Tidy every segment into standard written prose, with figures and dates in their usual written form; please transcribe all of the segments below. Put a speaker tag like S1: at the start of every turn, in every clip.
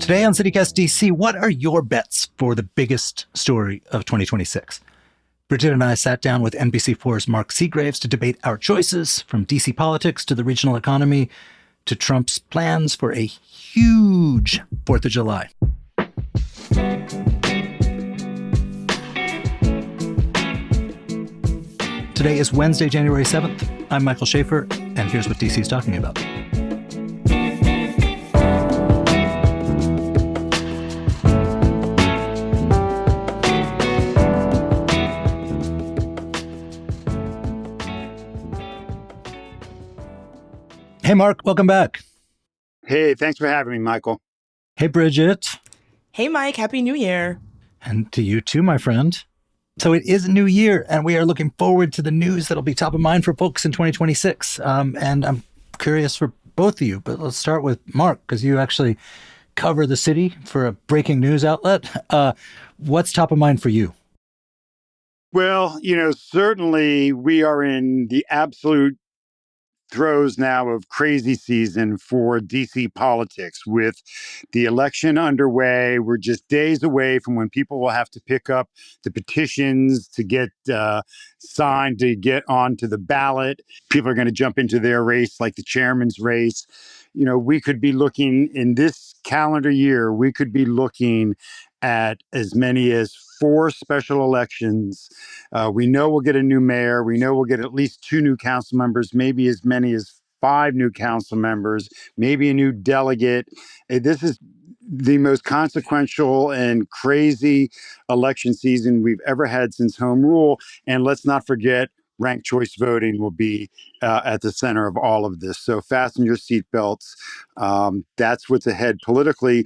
S1: Today on CityCast DC, what are your bets for the biggest story of 2026? Bridget and I sat down with NBC4's Mark Segraves to debate our choices, from DC politics to the regional economy to Trump's plans for a huge 4th of July. Today is Wednesday, January 7th. I'm Michael Schaefer, and here's what DC's talking about. Hey, Mark, welcome back.
S2: Hey, thanks for having me, Michael.
S1: Hey, Bridget.
S3: Hey, Mike, Happy New Year.
S1: And to you too, my friend. So it is a new year, and we are looking forward to the news that'll be top of mind for folks in 2026. And I'm curious for both of you, but let's start with Mark, because you actually cover the city for a breaking news outlet. What's top of mind for you?
S2: Well, certainly we are in the absolute throes now of crazy season for DC politics. With the election underway, we're just days away from when people will have to pick up the petitions to get signed to get onto the ballot. People are going to jump into their race like the chairman's race. We could be looking in this calendar year, we could be looking at as many as 4 special elections. We know we'll get a new mayor. We know we'll get at least 2 new council members, maybe as many as 5 new council members, maybe a new delegate. This is the most consequential and crazy election season we've ever had since home rule. And let's not forget, ranked choice voting will be at the center of all of this. So fasten your seatbelts. That's what's ahead politically.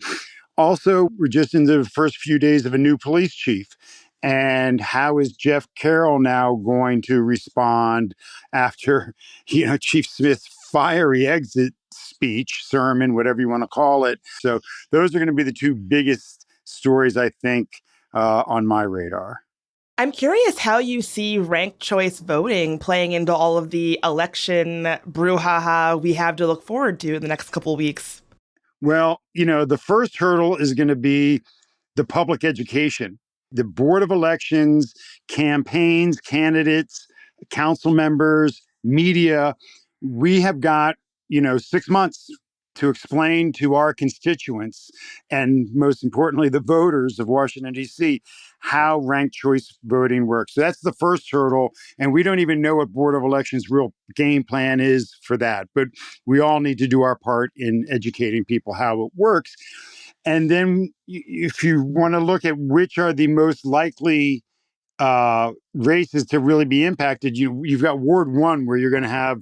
S2: Also, we're just in the first few days of a new police chief. And how is Jeff Carroll now going to respond after, Chief Smith's fiery exit speech, sermon, whatever you want to call it? So those are going to be the 2 biggest stories, I think, on my radar.
S3: I'm curious how you see ranked choice voting playing into all of the election brouhaha we have to look forward to in the next couple of weeks.
S2: Well, the first hurdle is going to be the public education. The Board of Elections, campaigns, candidates, council members, media, we have got, 6 months to explain to our constituents, and most importantly, the voters of Washington, D.C., how ranked choice voting works. So that's the first hurdle. And we don't even know what Board of Elections' real game plan is for that. But we all need to do our part in educating people how it works. And then if you want to look at which are the most likely races to really be impacted, you've got Ward 1, where you're going to have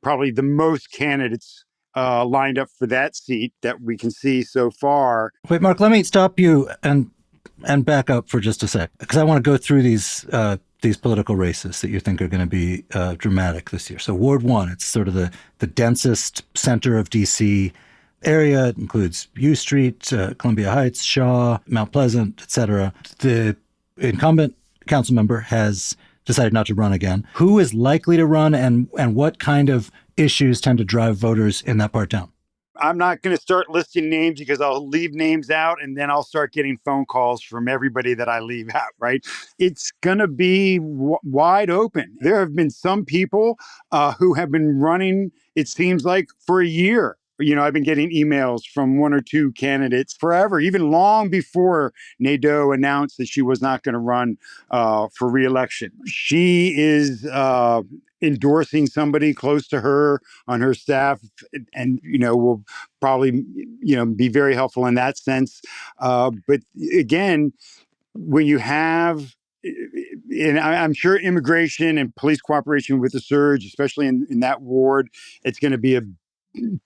S2: probably the most candidates lined up for that seat that we can see so far.
S1: Wait, Mark, let me stop you and back up for just a sec, because I want to go through these political races that you think are going to be dramatic this year. So Ward 1, it's sort of the densest center of DC area. It includes U Street, Columbia Heights, Shaw, Mount Pleasant, etc. The incumbent council member has decided not to run again. Who is likely to run, and what kind of issues tend to drive voters in that part down?
S2: I'm not going to start listing names because I'll leave names out and then I'll start getting phone calls from everybody that I leave out, right? It's going to be wide open. There have been some people who have been running, it seems like, for a year. I've been getting emails from 1 or 2 candidates forever, even long before Nadeau announced that she was not going to run for re-election. She is endorsing somebody close to her on her staff, and will probably be very helpful in that sense. But again, when you have, and I'm sure immigration and police cooperation with the surge, especially in that ward, it's going to be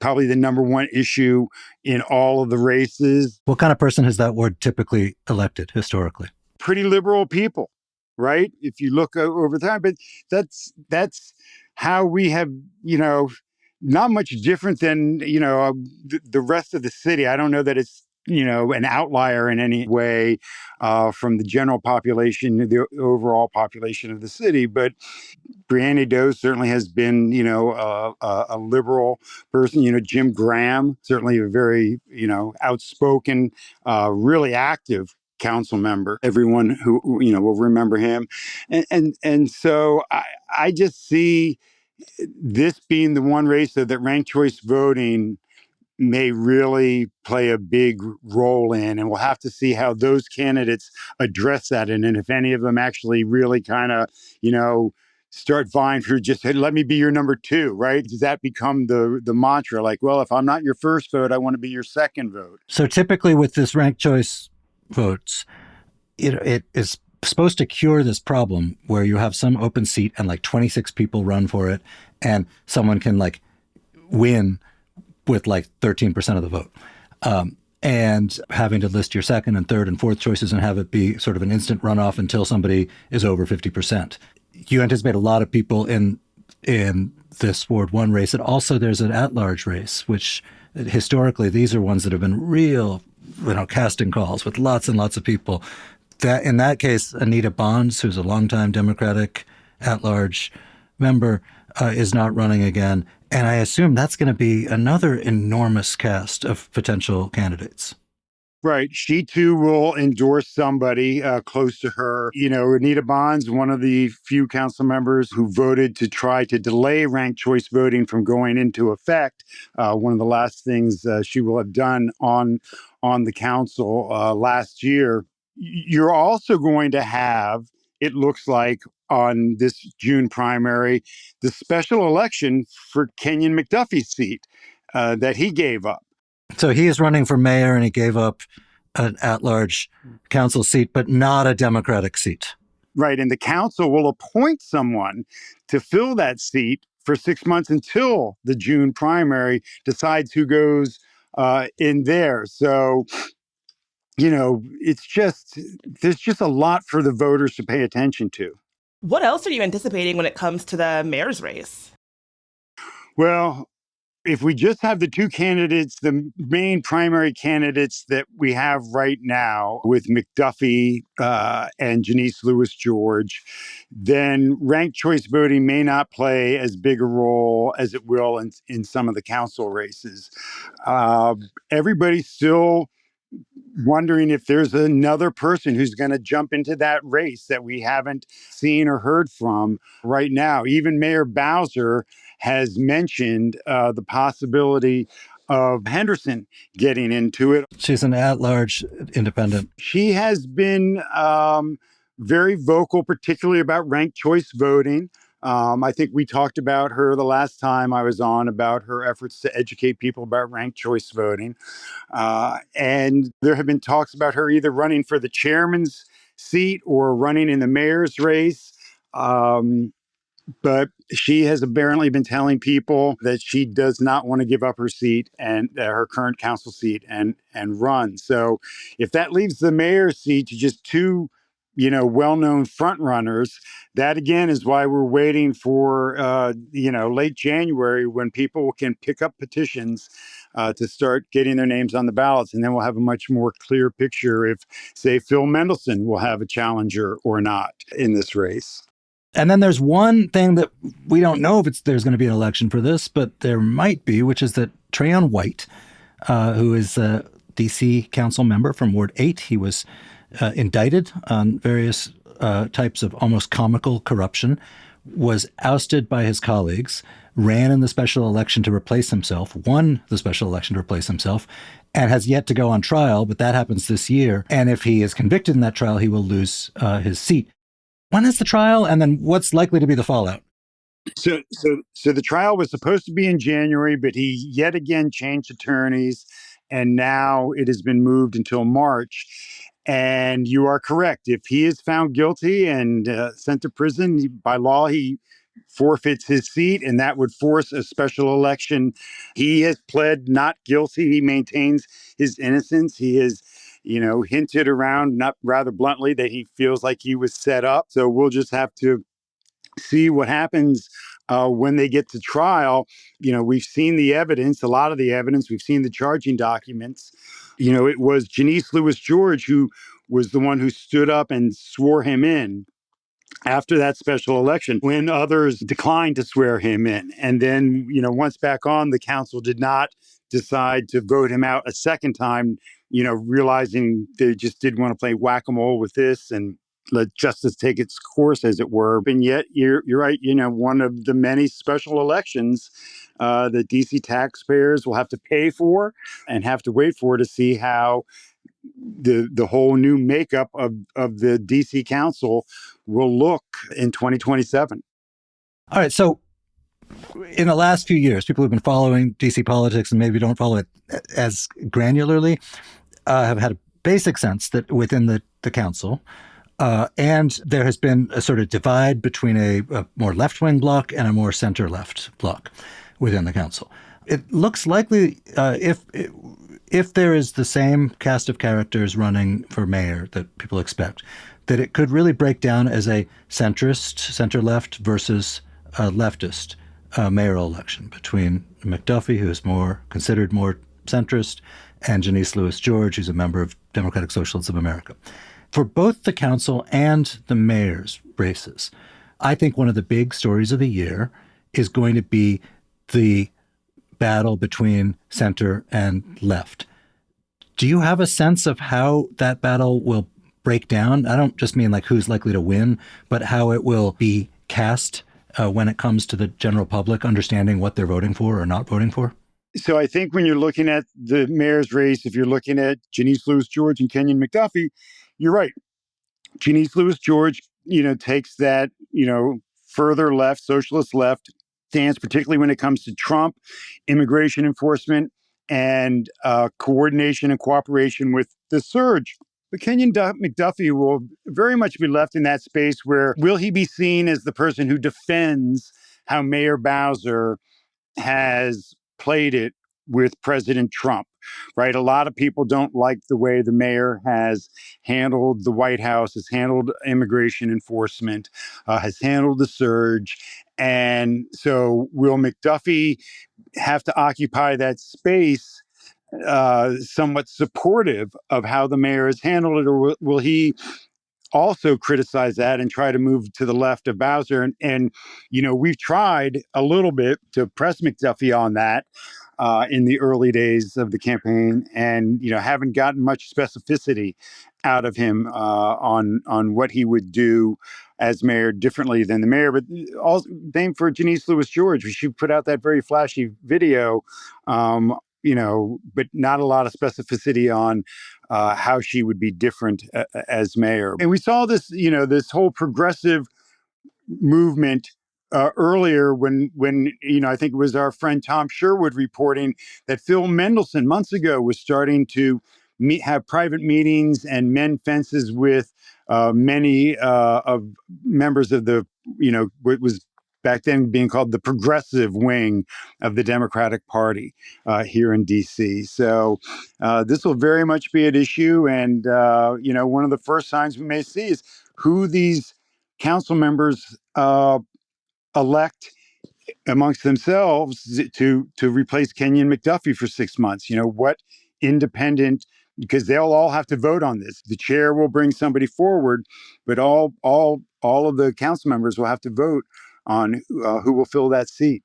S2: probably the number 1 issue in all of the races.
S1: What kind of person has that ward typically elected historically?
S2: Pretty liberal people, right? If you look over time, but that's how we have, not much different than, the rest of the city. I don't know that it's an outlier in any way from the general population, the overall population of the city. But Brianna Doe certainly has been, a liberal person. Jim Graham, certainly a very, outspoken, really active council member. Everyone who, will remember him. And so I just see this being the one race that ranked choice voting may really play a big role in, and we'll have to see how those candidates address that, and if any of them actually really kind of, start vying for just, hey, let me be your number two, right? Does that become the mantra? Like, well, if I'm not your first vote, I want to be your second vote.
S1: So typically with this ranked choice votes, it is supposed to cure this problem where you have some open seat and like 26 people run for it, and someone can like win with like 13% of the vote. And having to list your second and third and fourth choices and have it be sort of an instant runoff until somebody is over 50%. You anticipate a lot of people in this Ward 1 race. And also there's an at-large race, which historically these are ones that have been real, casting calls with lots and lots of people. That in that case, Anita Bonds, who's a longtime Democratic at-large member, is not running again. And I assume that's going to be another enormous cast of potential candidates.
S2: Right. She too will endorse somebody close to her. Anita Bonds, one of the few council members who voted to try to delay ranked choice voting from going into effect. One of the last things she will have done on the council last year. You're also going to have, it looks like, on this June primary, the special election for Kenyon McDuffie's seat that he gave up.
S1: So he is running for mayor and he gave up an at-large council seat, but not a Democratic seat.
S2: Right. And the council will appoint someone to fill that seat for 6 months until the June primary decides who goes in there. So, there's just a lot for the voters to pay attention to.
S3: What else are you anticipating when it comes to the mayor's race?
S2: Well, if we just have the two candidates, the main primary candidates that we have right now with McDuffie and Janice Lewis George, then ranked choice voting may not play as big a role as it will in some of the council races. Everybody's still wondering if there's another person who's going to jump into that race that we haven't seen or heard from right now. Even Mayor Bowser has mentioned the possibility of Henderson getting into it.
S1: She's an at-large independent.
S2: She has been very vocal, particularly about ranked choice voting. I think we talked about her the last time I was on, about her efforts to educate people about ranked choice voting. And there have been talks about her either running for the chairman's seat or running in the mayor's race. But she has apparently been telling people that she does not want to give up her seat and her current council seat and run. So if that leaves the mayor's seat to just two, well-known front runners, that again is why we're waiting for, late January, when people can pick up petitions to start getting their names on the ballots. And then we'll have a much more clear picture if, say, Phil Mendelson will have a challenger or not in this race.
S1: And then there's one thing that we don't know if there's going to be an election for this, but there might be, which is that Trayon White, who is a D.C. council member from Ward 8, he was indicted on various types of almost comical corruption, was ousted by his colleagues, ran in the special election to replace himself, won the special election to replace himself, and has yet to go on trial, but that happens this year. And if he is convicted in that trial, he will lose his seat. When is the trial, and then what's likely to be the fallout?
S2: So the trial was supposed to be in January, but he yet again changed attorneys, and now it has been moved until March. And you are correct. If he is found guilty and sent to prison, by law, he forfeits his seat, and that would force a special election. He has pled not guilty. He maintains his innocence. He has hinted around, not rather bluntly, that he feels like he was set up. So we'll just have to see what happens when they get to trial. We've seen the evidence, a lot of the evidence. We've seen the charging documents. It was Janice Lewis George who was the one who stood up and swore him in after that special election when others declined to swear him in. And then, once back on, the council did not decide to vote him out a second time, realizing they just didn't want to play whack-a-mole with this and let justice take its course, as it were. And yet, you're right, one of the many special elections that DC taxpayers will have to pay for and have to wait for to see how the whole new makeup of the DC Council will look in 2027.
S1: All right. So in the last few years, people who've been following DC politics and maybe don't follow it as granularly have had a basic sense that within the council, and there has been a sort of divide between a more left-wing bloc and a more center-left bloc within the council. It looks likely if there is the same cast of characters running for mayor that people expect, that it could really break down as a centrist, center-left versus a leftist mayoral election between McDuffie, who is considered more centrist, and Janice Lewis George, who's a member of Democratic Socialists of America. For both the council and the mayor's races, I think one of the big stories of the year is going to be the battle between center and left. Do you have a sense of how that battle will break down? I don't just mean like who's likely to win, but how it will be cast when it comes to the general public understanding what they're voting for or not voting for?
S2: So I think when you're looking at the mayor's race, if you're looking at Janice Lewis George and Kenyon McDuffie, you're right. Janice Lewis George, takes that, further left, socialist left stance, particularly when it comes to Trump, immigration enforcement, and coordination and cooperation with the surge. But Kenyon McDuffie will very much be left in that space where will he be seen as the person who defends how Mayor Bowser has played it with President Trump, right? A lot of people don't like the way the mayor has handled the White House, has handled immigration enforcement, has handled the surge. And so will McDuffie have to occupy that space somewhat supportive of how the mayor has handled it, or will he also criticize that and try to move to the left of Bowser? And we've tried a little bit to press McDuffie on that in the early days of the campaign, and haven't gotten much specificity out of him on what he would do as mayor differently than the mayor. But also, same for Janice Lewis George. She put out that very flashy video, but not a lot of specificity on how she would be different as mayor. And we saw this, this whole progressive movement earlier when I think it was our friend Tom Sherwood reporting that Phil Mendelssohn months ago was starting to have private meetings and mend fences with many of members of the what was back then being called the progressive wing of the Democratic Party here in DC. So this will very much be an issue. And, one of the first signs we may see is who these council members elect amongst themselves to replace Kenyon McDuffie for 6 months. What independent, because they'll all have to vote on this. The chair will bring somebody forward, but all of the council members will have to vote on who will fill that seat.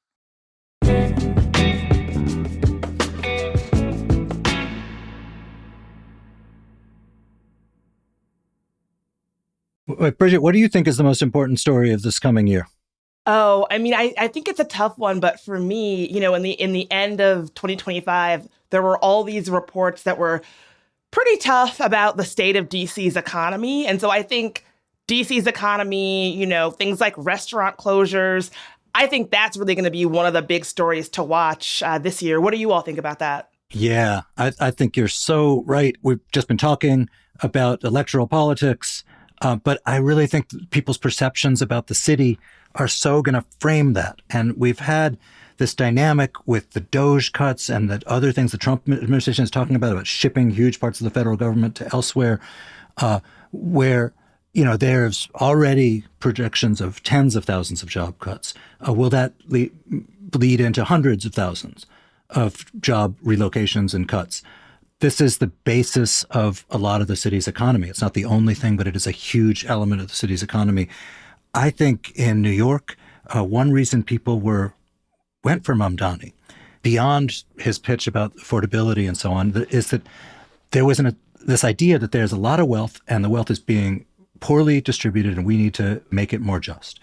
S1: Wait, Bridget, what do you think is the most important story of this coming year?
S3: Oh, I mean, I think it's a tough one, but for me, in the end of 2025, there were all these reports that were pretty tough about the state of DC's economy. And so I think DC's economy, things like restaurant closures, I think that's really going to be one of the big stories to watch this year. What do you all think about that?
S1: Yeah, I think you're so right. We've just been talking about electoral politics, but I really think people's perceptions about the city are so going to frame that. And we've had this dynamic with the DOGE cuts and the other things the Trump administration is talking about shipping huge parts of the federal government to elsewhere, where there's already projections of tens of thousands of job cuts. Will that lead into hundreds of thousands of job relocations and cuts? this is the basis of a lot of the city's economy. It's not the only thing, but it is a huge element of the city's economy. I think in New York, one reason people went for Mamdani, beyond his pitch about affordability and so on, is that there was this idea that there's a lot of wealth and the wealth is being poorly distributed and we need to make it more just.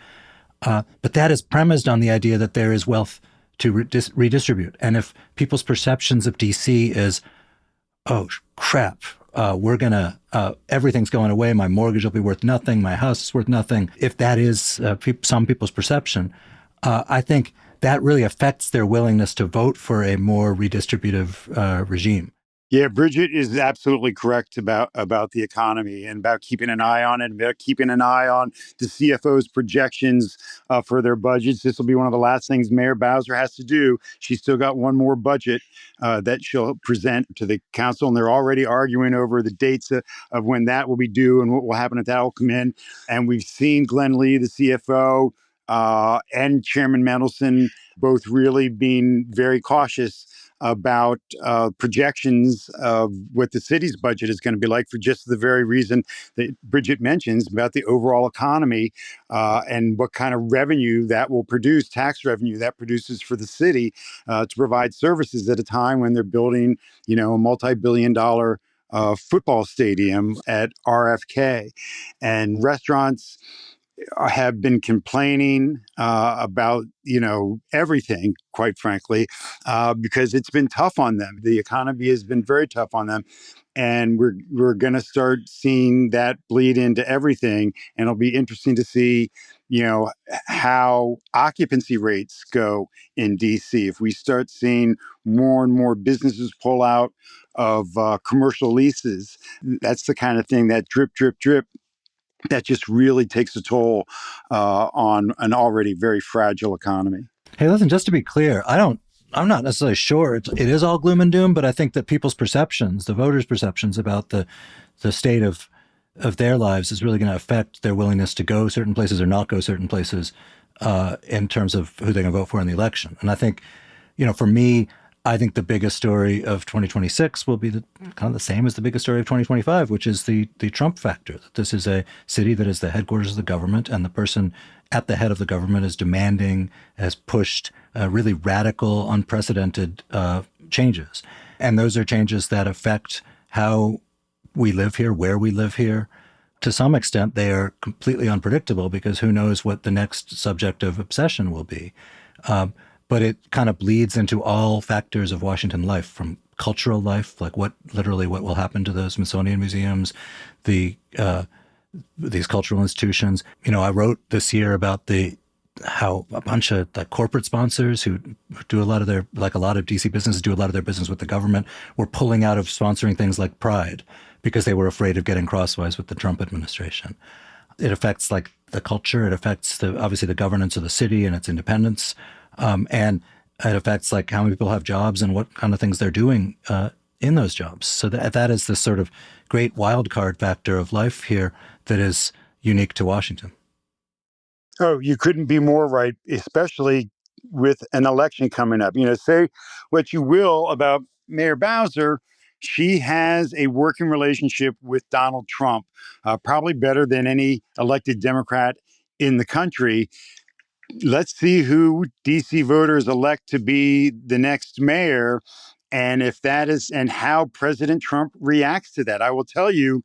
S1: But that is premised on the idea that there is wealth to redistribute. And if people's perceptions of DC is, oh, crap, everything's going away. My mortgage will be worth nothing. My house is worth nothing. If that is some people's perception, I think that really affects their willingness to vote for a more redistributive regime.
S2: Yeah, Bridget is absolutely correct about the economy and about keeping an eye on it, and about keeping an eye on the CFO's projections for their budgets. This will be one of the last things Mayor Bowser has to do. She's still got one more budget that she'll present to the council, and they're already arguing over the dates of when that will be due and what will happen if that will come in. And we've seen Glenn Lee, the CFO, and Chairman Mendelson both really being very cautious about projections of what the city's budget is going to be like, for just the very reason that Bridget mentions about the overall economy and what kind of revenue that will produce, tax revenue that produces for the city to provide services at a time when they're building, a multi-billion-dollar football stadium at RFK. And restaurants have been complaining about everything, quite frankly, because it's been tough on them. The economy has been very tough on them, and we're going to start seeing that bleed into everything. And it'll be interesting to see, how occupancy rates go in DC. If we start seeing more and more businesses pull out of commercial leases, that's the kind of thing that drip, drip, drip, that just really takes a toll on an already very fragile economy.
S1: Hey, listen, just to be clear, I'm not necessarily sure it is all gloom and doom, but I think that people's perceptions, the voters' perceptions about the state of their lives is really going to affect their willingness to go certain places or not go certain places in terms of who they're going to vote for in the election. And I think, for me, I think the biggest story of 2026 will be kind of the same as the biggest story of 2025, which is the Trump factor. That this is a city that is the headquarters of the government, and the person at the head of the government is demanding, has pushed really radical, unprecedented changes. And those are changes that affect how we live here, where we live here. To some extent, they are completely unpredictable because who knows what the next subject of obsession will be. But it kind of bleeds into all factors of Washington life, from cultural life, like what will happen to the Smithsonian museums, these cultural institutions. I wrote this year about how a bunch of corporate sponsors who do a lot of their, like a lot of DC businesses do a lot of their business with the government, were pulling out of sponsoring things like Pride because they were afraid of getting crosswise with the Trump administration. It affects the culture. It affects obviously the governance of the city and its independence. And it affects how many people have jobs and what kind of things they're doing in those jobs. So that is this sort of great wild card factor of life here that is unique to Washington.
S2: Oh, you couldn't be more right, especially with an election coming up. Say what you will about Mayor Bowser, she has a working relationship with Donald Trump, probably better than any elected Democrat in the country. Let's see who DC voters elect to be the next mayor, and if that is, and how President Trump reacts to that. I will tell you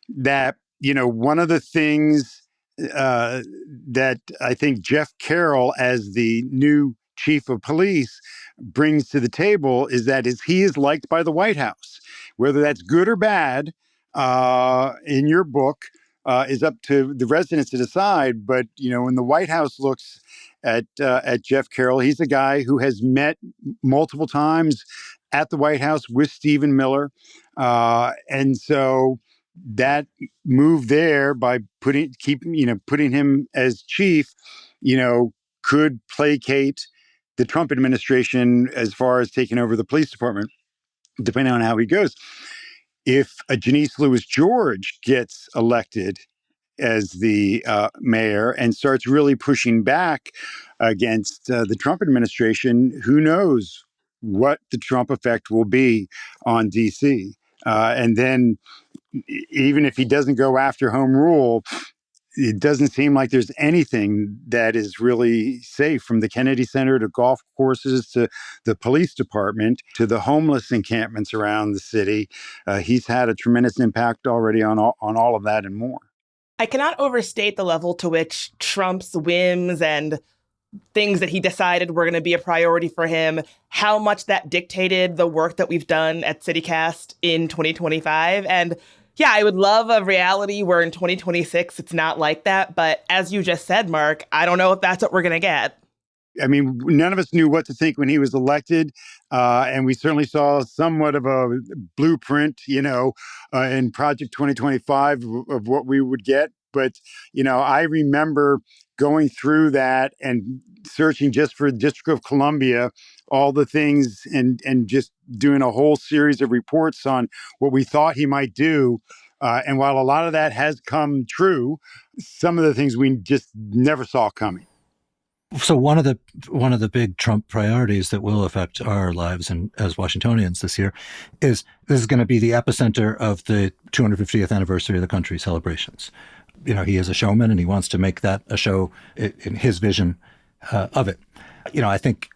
S2: that, one of the things that I think Jeff Carroll, as the new chief of police, brings to the table is that he is liked by the White House. Whether that's good or bad in your book is up to the residents to decide. But, when the White House looks at Jeff Carroll, he's a guy who has met multiple times at the White House with Stephen Miller. And so that move there by putting him as chief, could placate the Trump administration as far as taking over the police department, depending on how he goes. If a Janice Lewis George gets elected as the mayor and starts really pushing back against the Trump administration, who knows what the Trump effect will be on DC. And then even if he doesn't go after home rule, it doesn't seem like there's anything that is really safe, from the Kennedy Center to golf courses to the police department to the homeless encampments around the city. He's had a tremendous impact already on all of that and more.
S3: I cannot overstate the level to which Trump's whims and things that he decided were going to be a priority for him, how much that dictated the work that we've done at CityCast in 2025. And yeah, I would love a reality where in 2026 it's not like that. But as you just said, Mark, I don't know if that's what we're going to get.
S2: I mean, none of us knew what to think when he was elected. And we certainly saw somewhat of a blueprint, in Project 2025 of what we would get. But, I remember going through that and searching just for District of Columbia, all the things, and just doing a whole series of reports on what we thought he might do. And while a lot of that has come true, some of the things we just never saw coming.
S1: So one of the big Trump priorities that will affect our lives and as Washingtonians this year is this is going to be the epicenter of the 250th anniversary of the country celebrations. He is a showman and he wants to make that a show in his vision of it. I think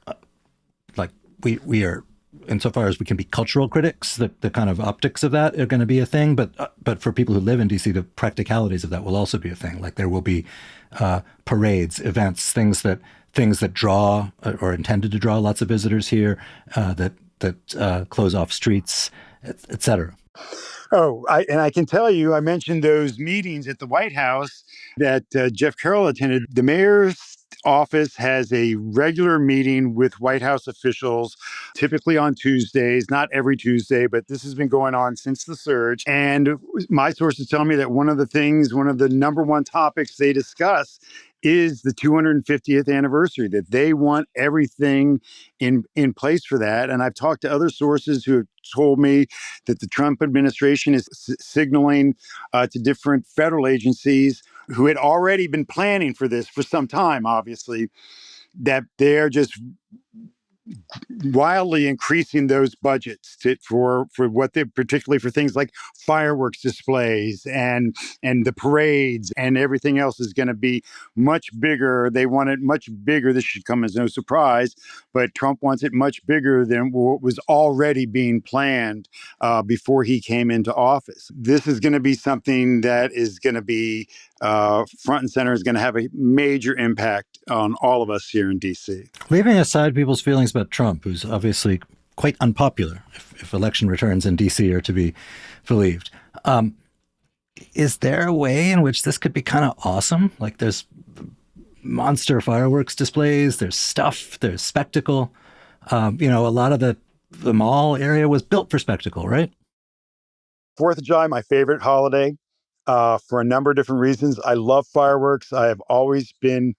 S1: like we are, insofar as we can be cultural critics, the kind of optics of that are going to be a thing. But for people who live in DC, the practicalities of that will also be a thing. Like there will be parades, events, things that draw or intended to draw lots of visitors here, that close off streets, et cetera.
S2: Oh, I can tell you, I mentioned those meetings at the White House that Jeff Carroll attended. The mayor's office has a regular meeting with White House officials, typically on Tuesdays, not every Tuesday, but this has been going on since the surge. And my sources tell me that one of the number one topics they discuss is the 250th anniversary, that they want everything in place for that. And I've talked to other sources who have told me that the Trump administration is signaling to different federal agencies who had already been planning for this for some time, obviously, that they're just wildly increasing those budgets for what they, particularly for things like fireworks displays and the parades, and everything else is going to be much bigger. They want it much bigger. This should come as no surprise, but Trump wants it much bigger than what was already being planned before he came into office. This is going to be something that is going to be front and center, is going to have a major impact on all of us here in DC.
S1: Leaving aside people's feelings about Trump, who's obviously quite unpopular if election returns in DC are to be believed, is there a way in which this could be kind of awesome? Like there's monster fireworks displays, there's stuff, there's spectacle. A lot of the mall area was built for spectacle, right?
S2: 4th of July, my favorite holiday, for a number of different reasons. I love fireworks. I have always been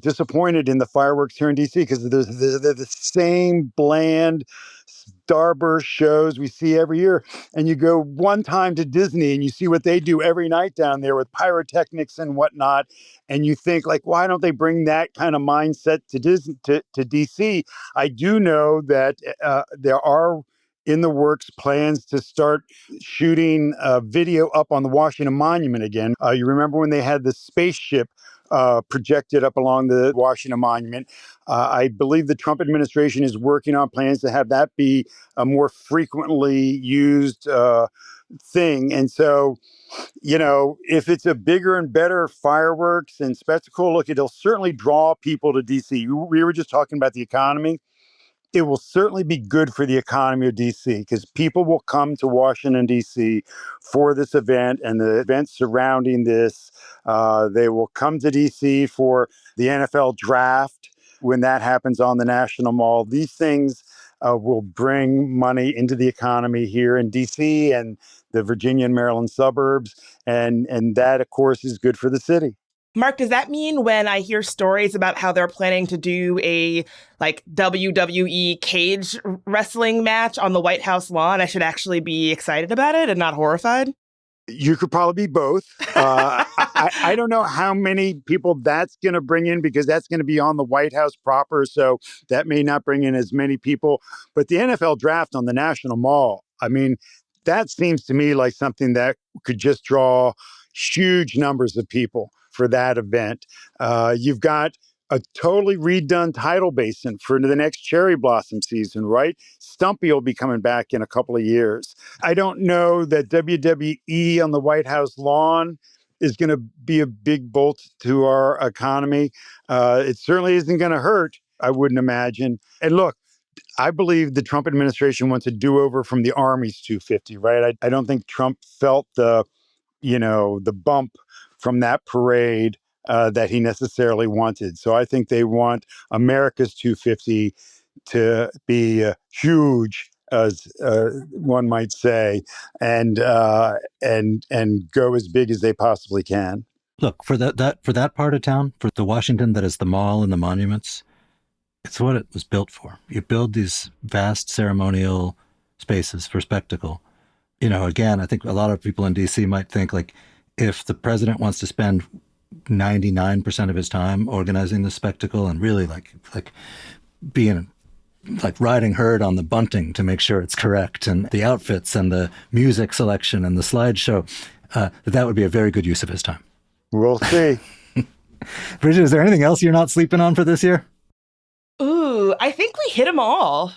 S2: disappointed in the fireworks here in DC because they're the same bland starburst shows we see every year. And you go one time to Disney and you see what they do every night down there with pyrotechnics and whatnot. And you think, like, why don't they bring that kind of mindset to Disney, to DC? I do know that there are in the works plans to start shooting video up on the Washington Monument again. You remember when they had the spaceship projected up along the Washington Monument? I believe the Trump administration is working on plans to have that be a more frequently used thing. And so, if it's a bigger and better fireworks and spectacle, look, it'll certainly draw people to DC. We were just talking about the economy. It will certainly be good for the economy of DC because people will come to Washington, DC for this event and the events surrounding this. They will come to DC for the NFL draft when that happens on the National Mall. These things will bring money into the economy here in DC and the Virginia and Maryland suburbs. And that, of course, is good for the city.
S3: Mark, does that mean when I hear stories about how they're planning to do a WWE cage wrestling match on the White House lawn, I should actually be excited about it and not horrified?
S2: You could probably be both. I don't know how many people that's going to bring in because that's going to be on the White House proper. So that may not bring in as many people. But the NFL draft on the National Mall, I mean, that seems to me like something that could just draw huge numbers of people for that event. You've got a totally redone tidal basin for the next cherry blossom season, right? Stumpy will be coming back in a couple of years. I don't know that WWE on the White House lawn is going to be a big bolt to our economy. It certainly isn't going to hurt, I wouldn't imagine. And look, I believe the Trump administration wants a do-over from the Army's 250, right? I don't think Trump felt the bump from that parade that he necessarily wanted. So I think they want America's 250 to be huge, as one might say, and go as big as they possibly can.
S1: Look, for that part of town, for the Washington that is the mall and the monuments, it's what it was built for. You build these vast ceremonial spaces for spectacle. Again, I think a lot of people in DC might think like if the president wants to spend 99% of his time organizing the spectacle and really like being like riding herd on the bunting to make sure it's correct and the outfits and the music selection and the slideshow, that would be a very good use of his time.
S2: We'll see.
S1: Bridget, is there anything else you're not sleeping on for this year?
S3: Ooh, I think we hit them all.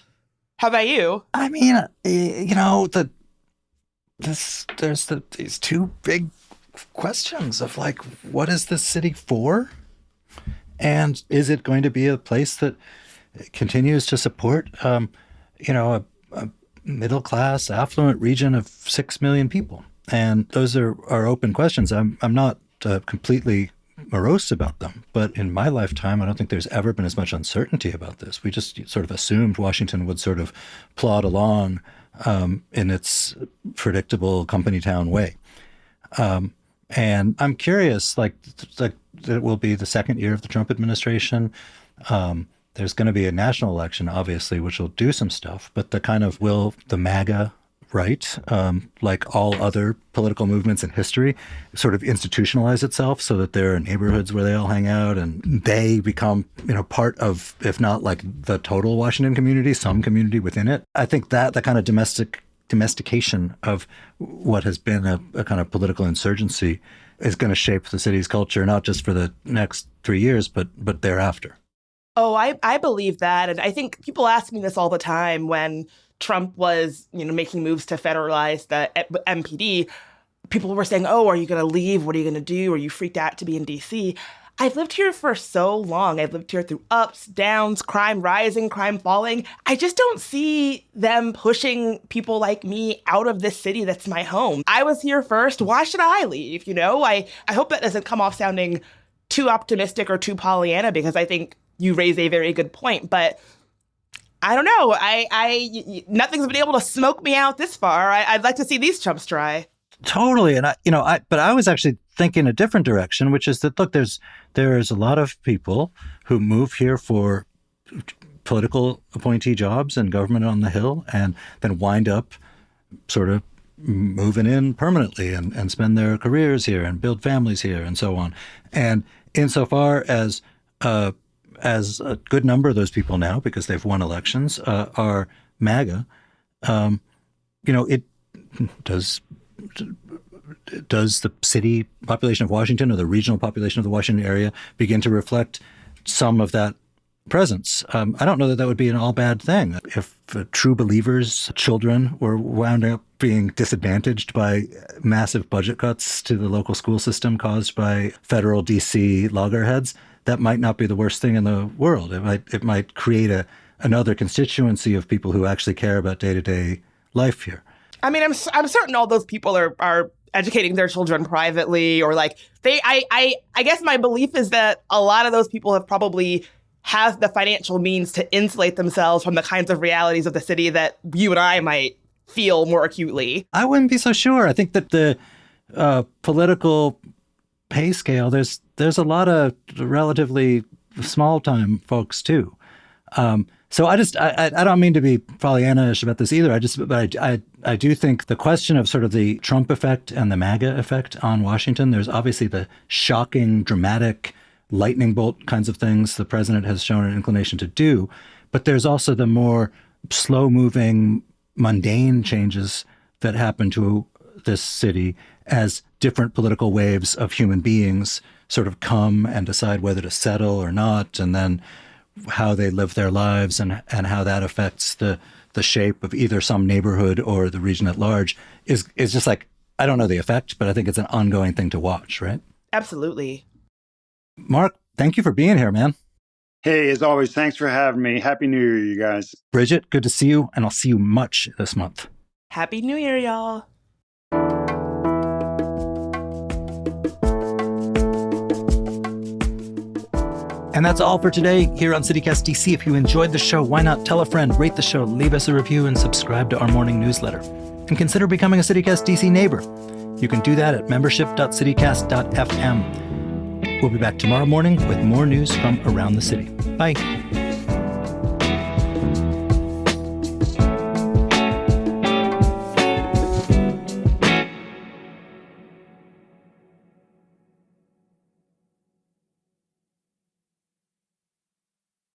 S3: How about you?
S1: I mean, there's these two big questions of like, what is this city for? And is it going to be a place that continues to support, a middle class, affluent region of 6 million people? And those are open questions. I'm not completely morose about them, but in my lifetime, I don't think there's ever been as much uncertainty about this. We just sort of assumed Washington would sort of plod along in its predictable company town way. And I'm curious, like it will be the second year of the Trump administration. There's going to be a national election, obviously, which will do some stuff, but will the MAGA right, like all other political movements in history, sort of institutionalize itself so that there are neighborhoods where they all hang out and they become, part of, if not like the total Washington community, some community within it. I think that the kind of domestication of what has been a kind of political insurgency is going to shape the city's culture, not just for the next 3 years, but thereafter.
S3: Oh, I believe that. And I think people ask me this all the time when Trump was, making moves to federalize the MPD. People were saying, oh, are you going to leave? What are you going to do? Are you freaked out to be in DC? I've lived here for so long. I've lived here through ups, downs, crime rising, crime falling. I just don't see them pushing people like me out of this city that's my home. I was here first. Why should I leave? I hope that doesn't come off sounding too optimistic or too Pollyanna, because I think you raise a very good point. But I don't know. Nothing's been able to smoke me out this far. I'd like to see these chumps try.
S1: Totally. And but I was actually thinking a different direction, which is that, look, there's a lot of people who move here for political appointee jobs and government on the Hill and then wind up sort of moving in permanently and spend their careers here and build families here and so on. And insofar as a good number of those people now, because they've won elections, are MAGA, it does the city population of Washington or the regional population of the Washington area begin to reflect some of that presence? I don't know that would be an all bad thing. If true believers' children were wound up being disadvantaged by massive budget cuts to the local school system caused by federal DC loggerheads, that might not be the worst thing in the world. It might create another constituency of people who actually care about day-to-day life here.
S3: I mean, I'm certain all those people are educating their children privately, or like I guess my belief is that a lot of those people have probably have the financial means to insulate themselves from the kinds of realities of the city that you and I might feel more acutely.
S1: I wouldn't be so sure. I think that the political pay scale, there's a lot of relatively small time folks too. So I don't mean to be Pollyanna-ish about this either. I do think the question of sort of the Trump effect and the MAGA effect on Washington, there's obviously the shocking, dramatic, lightning bolt kinds of things the president has shown an inclination to do. But there's also the more slow-moving, mundane changes that happen to this city as different political waves of human beings sort of come and decide whether to settle or not, and then how they live their lives and how that affects the shape of either some neighborhood or the region at large is just like, I don't know the effect, but I think it's an ongoing thing to watch, right?
S3: Absolutely.
S1: Mark, thank you for being here, man.
S2: Hey, as always, thanks for having me. Happy New Year, you guys.
S1: Bridget, good to see you, and I'll see you much this month.
S3: Happy New Year, y'all.
S1: And that's all for today here on CityCast DC. If you enjoyed the show, why not tell a friend, rate the show, leave us a review, and subscribe to our morning newsletter. And consider becoming a CityCast DC neighbor. You can do that at membership.citycast.fm. We'll be back tomorrow morning with more news from around the city. Bye.